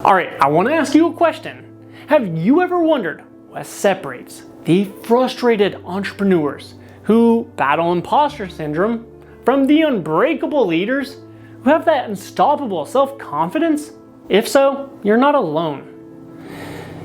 All right, I want to ask you a question. Have you ever wondered what separates the frustrated entrepreneurs who battle imposter syndrome from the unbreakable leaders who have that unstoppable self-confidence? If so, you're not alone.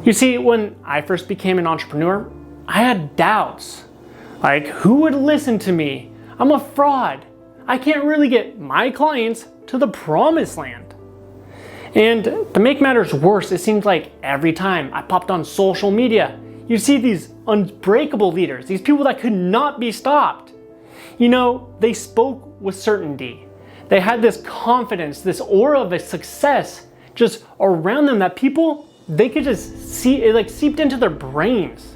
You see, when I first became an entrepreneur, I had doubts. Like, who would listen to me? I'm a fraud. I can't really get my clients to the promised land. And to make matters worse, it seemed like every time I popped on social media, you see these unbreakable leaders, these people that could not be stopped. You know, they spoke with certainty. They had this confidence, this aura of a success just around them that people, they could just see, it like seeped into their brains.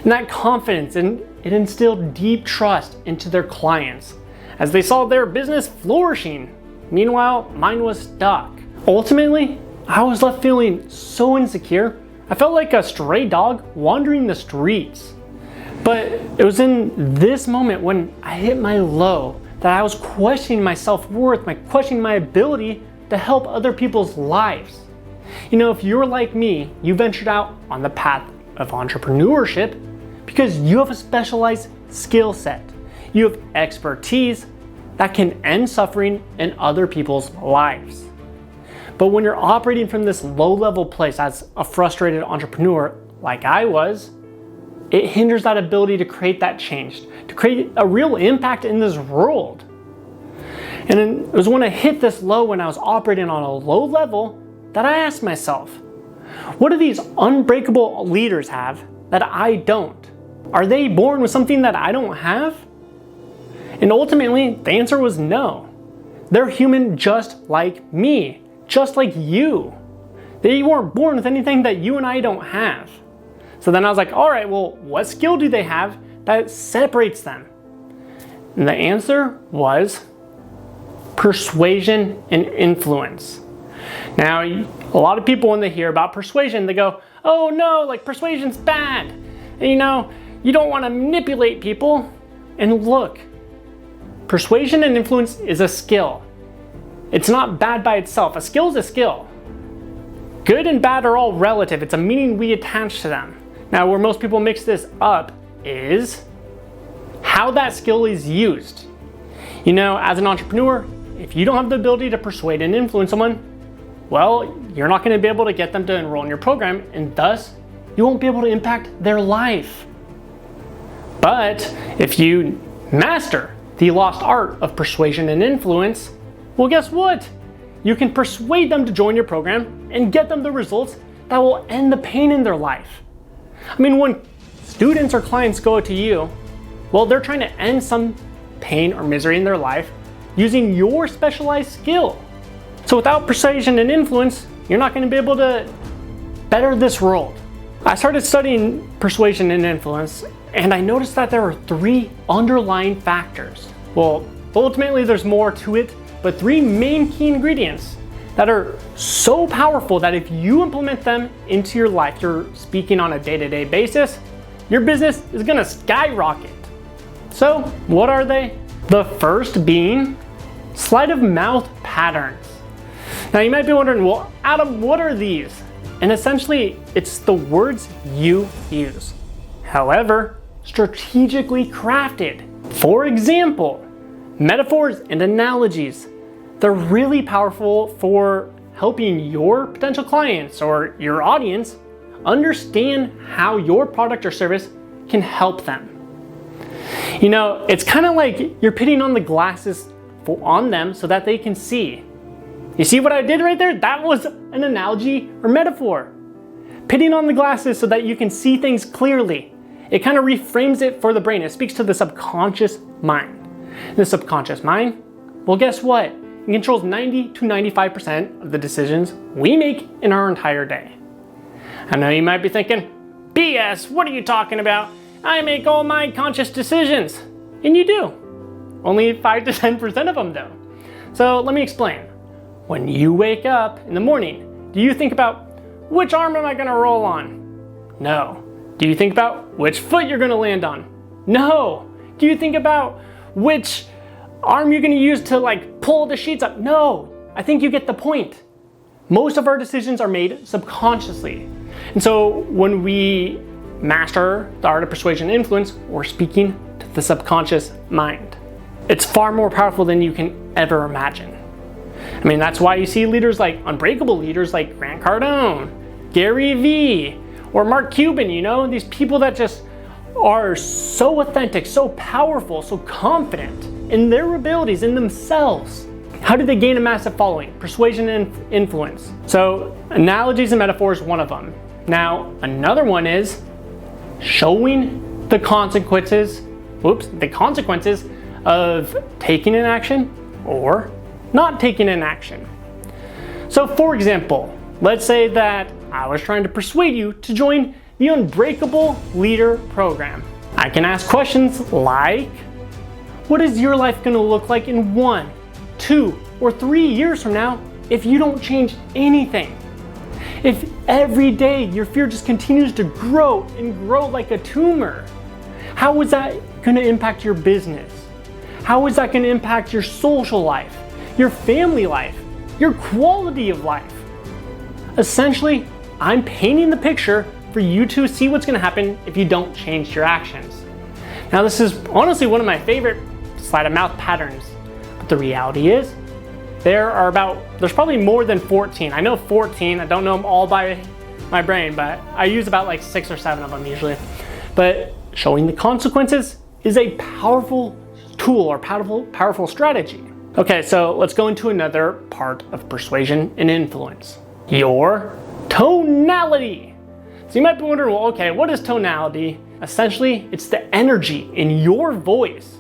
And that confidence, and it instilled deep trust into their clients as they saw their business flourishing. Meanwhile, mine was stuck. Ultimately, I was left feeling so insecure. I felt like a stray dog wandering the streets. But it was in this moment when I hit my low that I was questioning my self-worth, questioning my ability to help other people's lives. You know, if you're like me, you ventured out on the path of entrepreneurship because you have a specialized skill set. You have expertise that can end suffering in other people's lives. But when you're operating from this low-level place as a frustrated entrepreneur like I was, it hinders that ability to create that change, to create a real impact in this world. And it was when I hit this low, when I was operating on a low level, that I asked myself, what do these unbreakable leaders have that I don't? Are they born with something that I don't have? And ultimately, the answer was no. They're human just like me, just like you. They weren't born with anything that you and I don't have. So then I was like, all right, well, what skill do they have that separates them? And the answer was persuasion and influence. Now, a lot of people, when they hear about persuasion, they go, oh no, like persuasion's bad. And you know, you don't want to manipulate people. And look, persuasion and influence is a skill. It's not bad by itself. A skill is a skill. Good and bad are all relative. It's a meaning we attach to them. Now, where most people mix this up is how that skill is used. You know, as an entrepreneur, if you don't have the ability to persuade and influence someone, well, you're not going to be able to get them to enroll in your program, and thus, you won't be able to impact their life. But if you master the lost art of persuasion and influence, well, guess what? You can persuade them to join your program and get them the results that will end the pain in their life. I mean, when students or clients go to you, well, they're trying to end some pain or misery in their life using your specialized skill. So without persuasion and influence, you're not going to be able to better this world. I started studying persuasion and influence, and I noticed that there were 3 underlying factors. Well, ultimately there's more to it, but 3 main key ingredients that are so powerful that if you implement them into your life, you're speaking on a day-to-day basis, your business is gonna skyrocket. So what are they? The first being sleight of mouth patterns. Now you might be wondering, well, Adam, what are these? And essentially, it's the words you use. However, strategically crafted. For example, metaphors and analogies. They're really powerful for helping your potential clients or your audience understand how your product or service can help them. You know, it's kind of like you're putting on the glasses on them so that they can see. You see what I did right there? That was an analogy or metaphor. Putting on the glasses so that you can see things clearly. It kind of reframes it for the brain. It speaks to the subconscious mind. The subconscious mind, well, guess what? It controls 90 to 95% of the decisions we make in our entire day. I know you might be thinking, BS, what are you talking about? I make all my conscious decisions. And you do. Only 5 to 10% of them though. So let me explain. When you wake up in the morning, do you think about which arm am I gonna roll on? No. Do you think about which foot you're gonna land on? No. Do you think about which arm you're gonna use to like pull the sheets up? No. I think you get the point. Most of our decisions are made subconsciously. And so when we master the art of persuasion and influence, we're speaking to the subconscious mind. It's far more powerful than you can ever imagine. I mean, that's why you see leaders like Unbreakable Leaders like Grant Cardone, Gary Vee, or Mark Cuban, you know, these people that just are so authentic, so powerful, so confident in their abilities, in themselves. How did they gain a massive following? Persuasion and influence. So analogies and metaphors, one of them. Now, another one is showing the consequences of taking an action or not taking an action. So for example, let's say that I was trying to persuade you to join the Unbreakable Leader program. I can ask questions like, what is your life going to look like in 1, 2, or 3 years from now if you don't change anything? If every day your fear just continues to grow and grow like a tumor, how is that going to impact your business? How is that going to impact your social life, your family life, your quality of life? Essentially, I'm painting the picture for you to see what's going to happen if you don't change your actions. Now, this is honestly one of my favorite sleight of mouth patterns, but the reality is there's probably more than 14. I know 14, I don't know them all by my brain, but I use about like 6 or 7 of them usually. But showing the consequences is a powerful tool or powerful strategy. Okay, so let's go into another part of persuasion and influence. Your tonality. So you might be wondering, well, okay, what is tonality? Essentially, it's the energy in your voice.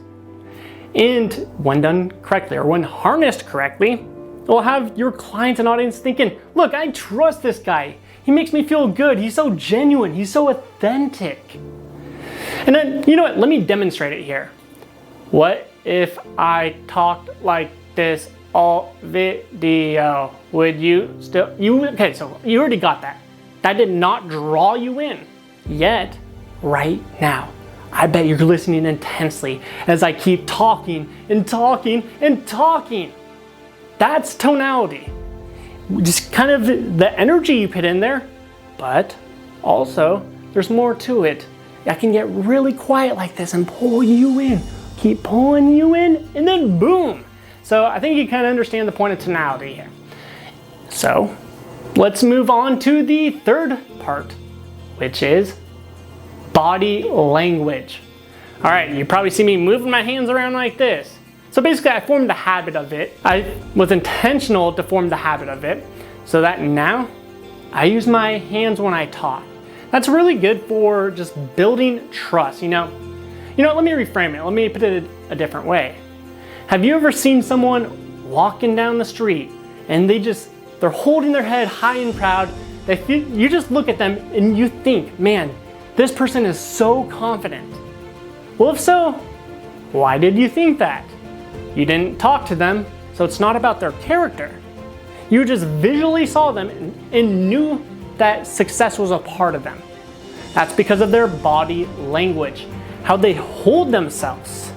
And when done correctly, or when harnessed correctly, it will have your clients and audience thinking, look, I trust this guy. He makes me feel good. He's so genuine. He's so authentic. And then, you know what? Let me demonstrate it here. What if I talked like this all video? Would you still, okay, so you already got that. That did not draw you in. Yet, right now, I bet you're listening intensely as I keep talking and talking and talking. That's tonality. Just kind of the energy you put in there, but also there's more to it. I can get really quiet like this and pull you in, keep pulling you in, and then boom. So I think you kind of understand the point of tonality here. So let's move on to the third part, which is body language. All right, you probably see me moving my hands around like this. So basically I formed the habit of it. I was intentional to form the habit of it so that now I use my hands when I talk. That's really good for just building trust. You know, let me reframe it. Let me put it a different way. Have you ever seen someone walking down the street and they're holding their head high and proud? You just look at them and you think, man, this person is so confident. Well, if so, why did you think that? You didn't talk to them, so it's not about their character. You just visually saw them and knew that success was a part of them. That's because of their body language, how they hold themselves.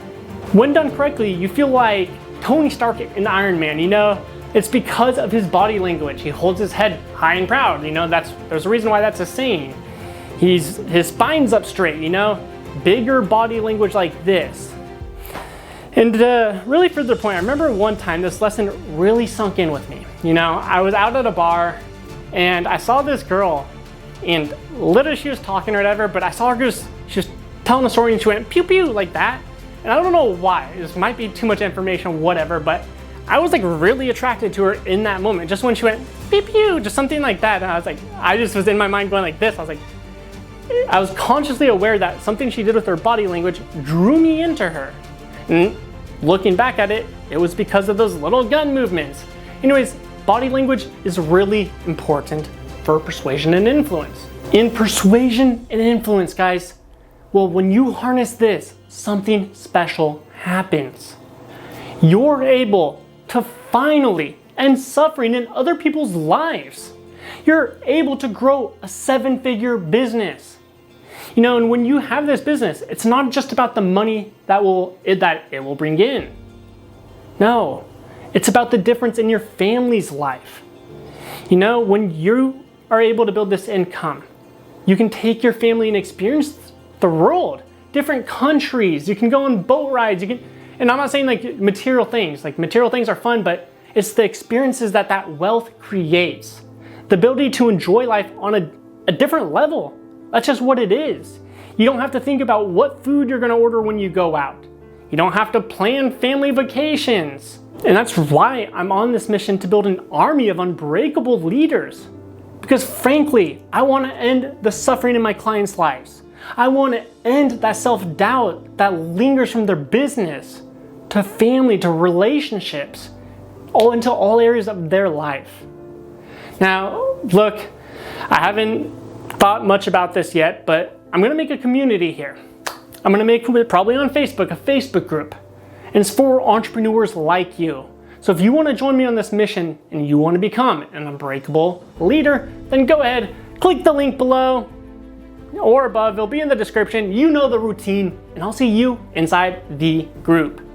When done correctly, you feel like Tony Stark in Iron Man, you know? It's because of his body language. He holds his head high and proud, you know? There's a reason why that's a saying. His spine's up straight, you know? Bigger body language like this. And really further point, I remember one time this lesson really sunk in with me. You know, I was out at a bar and I saw this girl and literally she was talking or whatever, but I saw her she was telling a story and she went pew pew like that. And I don't know why, this might be too much information, whatever, but I was like really attracted to her in that moment. Just when she went pew pew, just something like that. And I was like, I just was in my mind going like this. I was consciously aware that something she did with her body language drew me into her. And looking back at it, it was because of those little gun movements. Anyways, body language is really important for persuasion and influence. In persuasion and influence, guys, well, when you harness this, something special happens. You're able to finally end suffering in other people's lives. You're able to grow a 7-figure business. You know, and when you have this business, it's not just about the money that it will bring in. No, it's about the difference in your family's life. You know, when you are able to build this income, you can take your family and experience the world, different countries. You can go on boat rides. And I'm not saying like material things. Like material things are fun, but it's the experiences that that wealth creates. The ability to enjoy life on a different level. That's just what it is. You don't have to think about what food you're gonna order when you go out. You don't have to plan family vacations. And that's why I'm on this mission to build an army of unbreakable leaders. Because frankly, I want to end the suffering in my clients' lives. I want to end that self-doubt that lingers from their business to family to relationships, into all areas of their life. Now, look, I haven't thought much about this yet, but I'm going to make a community here. I'm going to make it probably on Facebook, a Facebook group. And it's for entrepreneurs like you. So if you want to join me on this mission and you want to become an unbreakable leader, then go ahead, click the link below or above. It'll be in the description. You know the routine, and I'll see you inside the group.